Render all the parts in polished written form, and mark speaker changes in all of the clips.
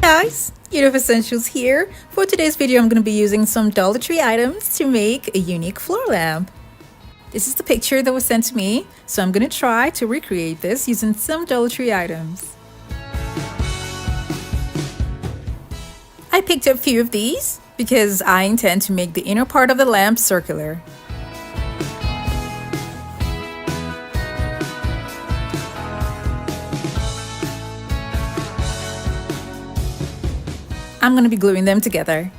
Speaker 1: Guys, Unique Essentials here. For today's video, I'm going to be using some Dollar Tree items to make a unique floor lamp. This is the picture that was sent to me, so I'm going to try to recreate this using some Dollar Tree items. I picked up a few of these because I intend to make the inner part of the lamp circular. I'm going to be gluing them together.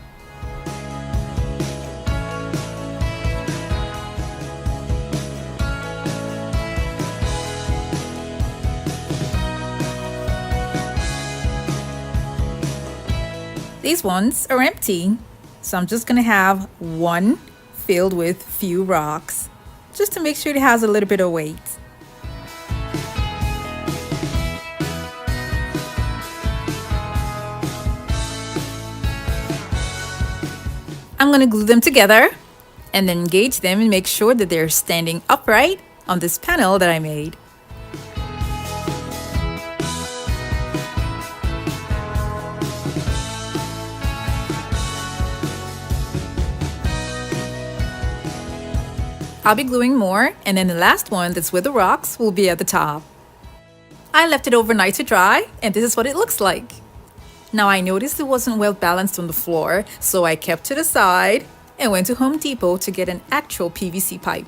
Speaker 1: These ones are empty, so I'm just going to have one filled with few rocks, just to make sure it has a little bit of weight. I'm going to glue them together and then engage them and make sure that they're standing upright on this panel that I made. I'll be gluing more, and then the last one that's with the rocks will be at the top. I left it overnight to dry, and this is what it looks like. Now I noticed it wasn't well balanced on the floor, so I kept to the side and went to Home Depot to get an actual PVC pipe.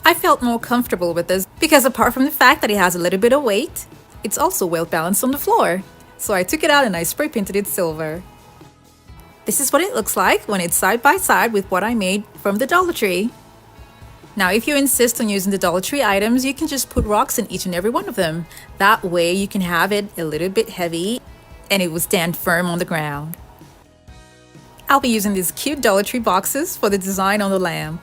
Speaker 1: I felt more comfortable with this because apart from the fact that it has a little bit of weight, it's also well balanced on the floor. So I took it out and I spray painted it silver. This is what it looks like when it's side by side with what I made from the Dollar Tree. Now, if you insist on using the Dollar Tree items, you can just put rocks in each and every one of them. That way you can have it a little bit heavy and it will stand firm on the ground. I'll be using these cute Dollar Tree boxes for the design on the lamp.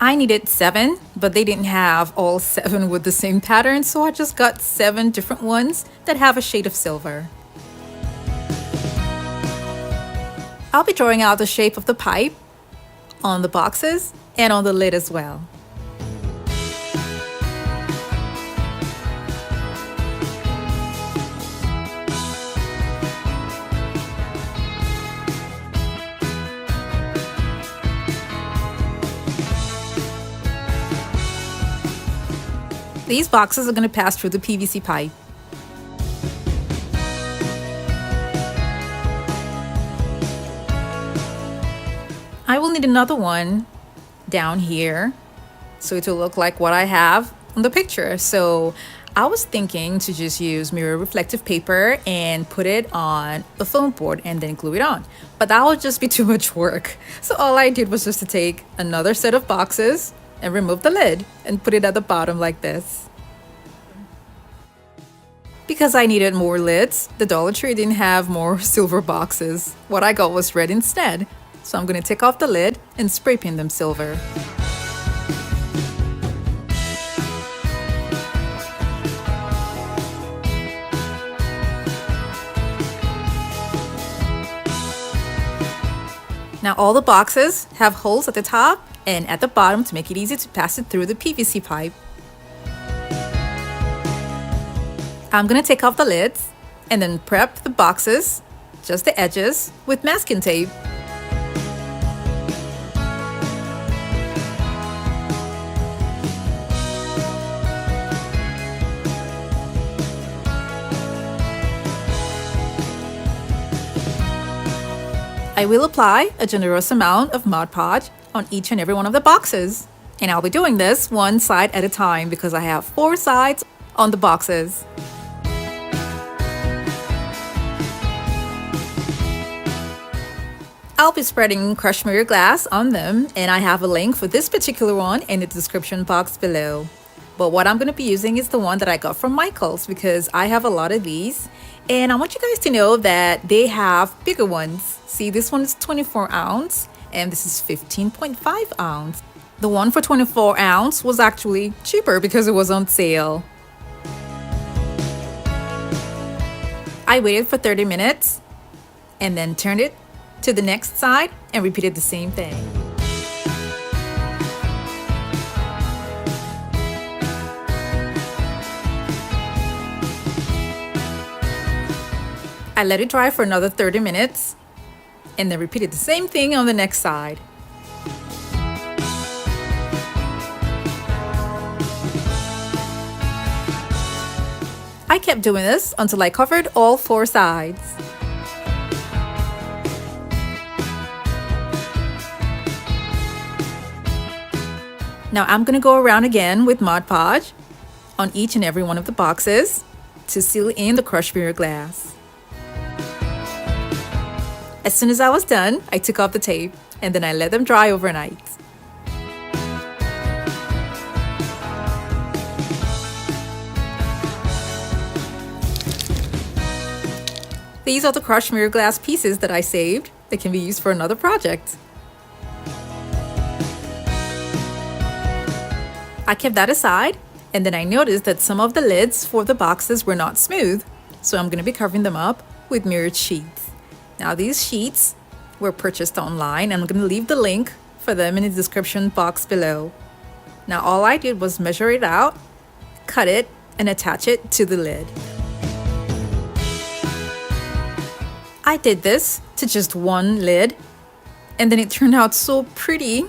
Speaker 1: I needed 7, but they didn't have all 7 with the same pattern, so I just got 7 different ones that have a shade of silver. I'll be drawing out the shape of the pipe on the boxes and on the lid as well. These boxes are going to pass through the PVC pipe. I will need another one down here so it will look like what I have on the picture. So I was thinking to just use mirror reflective paper and put it on a foam board and then glue it on. But that would just be too much work. So all I did was just to take another set of boxes and remove the lid and put it at the bottom like this. Because I needed more lids, the Dollar Tree didn't have more silver boxes. What I got was red instead. So I'm going to take off the lid and spray paint them silver. Now all the boxes have holes at the top and at the bottom to make it easy to pass it through the PVC pipe. I'm going to take off the lids and then prep the boxes, just the edges, with masking tape. I will apply a generous amount of Mod Podge on each and every one of the boxes. And I'll be doing this one side at a time because I have 4 sides on the boxes. I'll be spreading crushed mirror glass on them, and I have a link for this particular one in the description box below. But what I'm going to be using is the one that I got from Michael's because I have a lot of these. And I want you guys to know that they have bigger ones. See, this one is 24 ounce and this is 15.5 ounce. The one for 24 ounce was actually cheaper because it was on sale. I waited for 30 minutes and then turned it to the next side and repeated the same thing. I let it dry for another 30 minutes and then repeated the same thing on the next side. I kept doing this until I covered all 4 sides. Now I'm going to go around again with Mod Podge on each and every one of the boxes to seal in the crushed mirror glass. As soon as I was done, I took off the tape and then I let them dry overnight. These are the crushed mirror glass pieces that I saved that can be used for another project. I kept that aside, and then I noticed that some of the lids for the boxes were not smooth, so I'm going to be covering them up with mirrored sheets. Now these sheets were purchased online, and I'm going to leave the link for them in the description box below. Now all I did was measure it out, cut it, and attach it to the lid. I did this to just one lid, and then it turned out so pretty,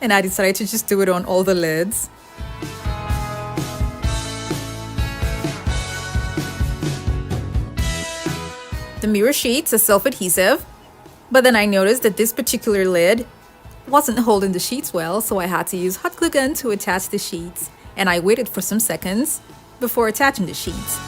Speaker 1: and I decided to just do it on all the lids. The mirror sheets are self-adhesive, but then I noticed that this particular lid wasn't holding the sheets well, so I had to use hot glue gun to attach the sheets, and I waited for some seconds before attaching the sheets.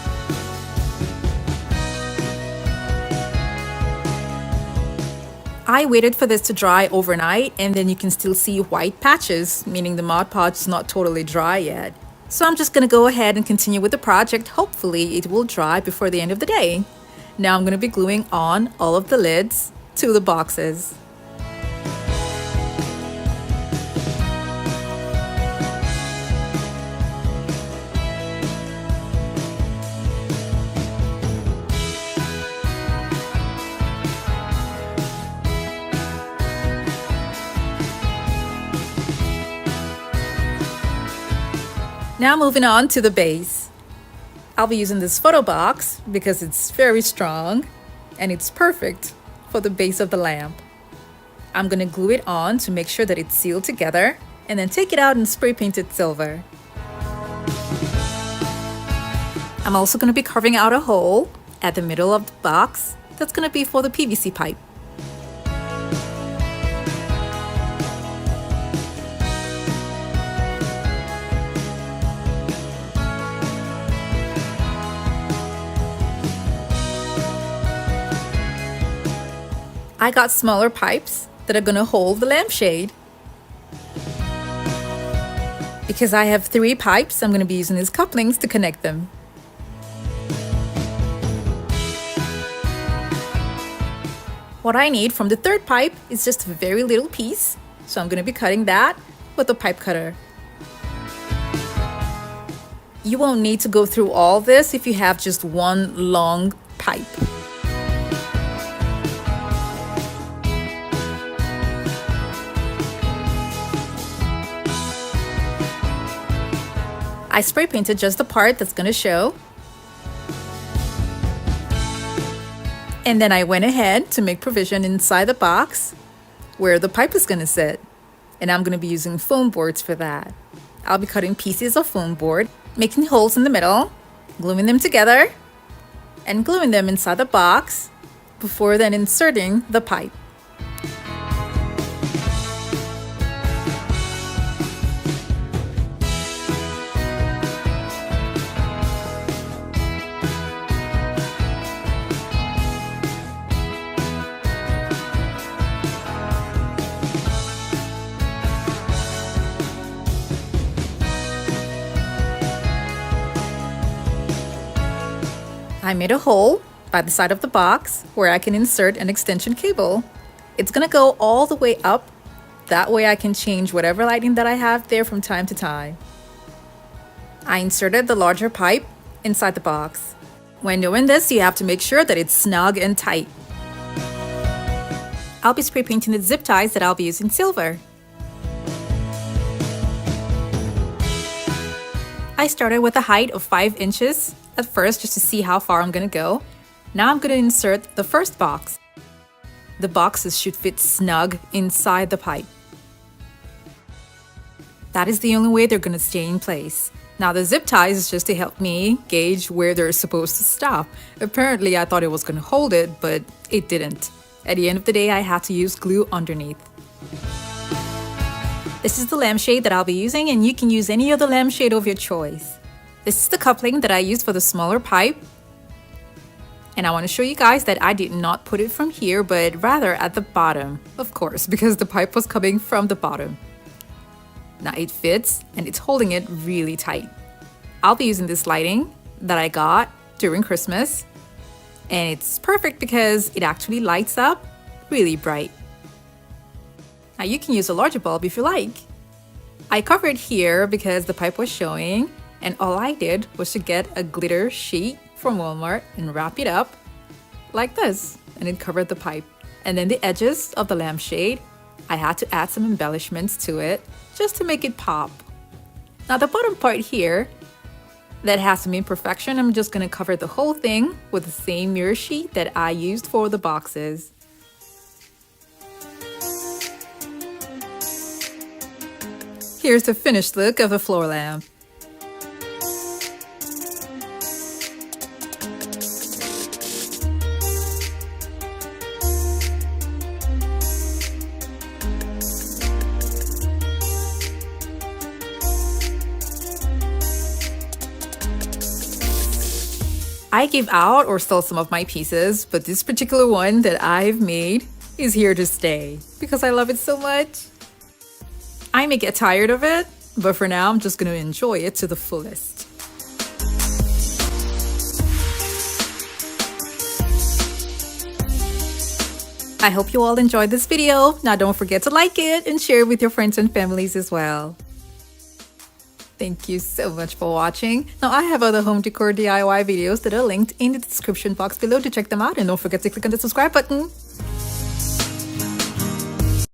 Speaker 1: I waited for this to dry overnight, and then you can still see white patches, meaning the Mod Podge is not totally dry yet. So I'm just going to go ahead and continue with the project. Hopefully it will dry before the end of the day. Now I'm going to be gluing on all of the lids to the boxes. Now moving on to the base. I'll be using this PhotoBox because it's very strong and it's perfect for the base of the lamp. I'm going to glue it on to make sure that it's sealed together and then take it out and spray paint it silver. I'm also going to be carving out a hole at the middle of the box that's going to be for the PVC pipe. I got smaller pipes that are going to hold the lampshade. Because I have 3 pipes, I'm going to be using these couplings to connect them. What I need from the 3rd pipe is just a very little piece, so I'm going to be cutting that with a pipe cutter. You won't need to go through all this if you have just one long pipe. I spray painted just the part that's going to show. And then I went ahead to make provision inside the box where the pipe is going to sit. And I'm going to be using foam boards for that. I'll be cutting pieces of foam board, making holes in the middle, gluing them together, and gluing them inside the box before then inserting the pipe. I made a hole by the side of the box where I can insert an extension cable. It's gonna go all the way up. That way I can change whatever lighting that I have there from time to time. I inserted the larger pipe inside the box. When doing this, you have to make sure that it's snug and tight. I'll be spray painting the zip ties that I'll be using silver. I started with a height of 5 inches at first just to see how far I'm gonna go. Now I'm going to insert the first box. The boxes should fit snug inside the pipe. That is the only way they're going to stay in place. Now the zip ties is just to help me gauge where they're supposed to stop. Apparently I thought it was going to hold it, but it didn't. At the end of the day, I had to use glue underneath. This is the lampshade that I'll be using, and you can use any other lampshade of your choice. This is the coupling that I used for the smaller pipe. And I want to show you guys that I did not put it from here, but rather at the bottom, of course, because the pipe was coming from the bottom. Now it fits and it's holding it really tight. I'll be using this lighting that I got during Christmas, and it's perfect because it actually lights up really bright. Now you can use a larger bulb if you like. I covered here because the pipe was showing, and all I did was to get a glitter sheet from Walmart and wrap it up like this, and it covered the pipe. And then the edges of the lampshade, I had to add some embellishments to it just to make it pop. Now the bottom part here that has some imperfection, I'm just going to cover the whole thing with the same mirror sheet that I used for the boxes. Here's the finished look of the floor lamp. I give out or sell some of my pieces, but this particular one that I've made is here to stay because I love it so much. I may get tired of it, but for now I'm just going to enjoy it to the fullest. I hope you all enjoyed this video. Now don't forget to like it and share it with your friends and families as well. Thank you so much for watching. Now I have other home decor DIY videos that are linked in the description box below to check them out, and don't forget to click on the subscribe button.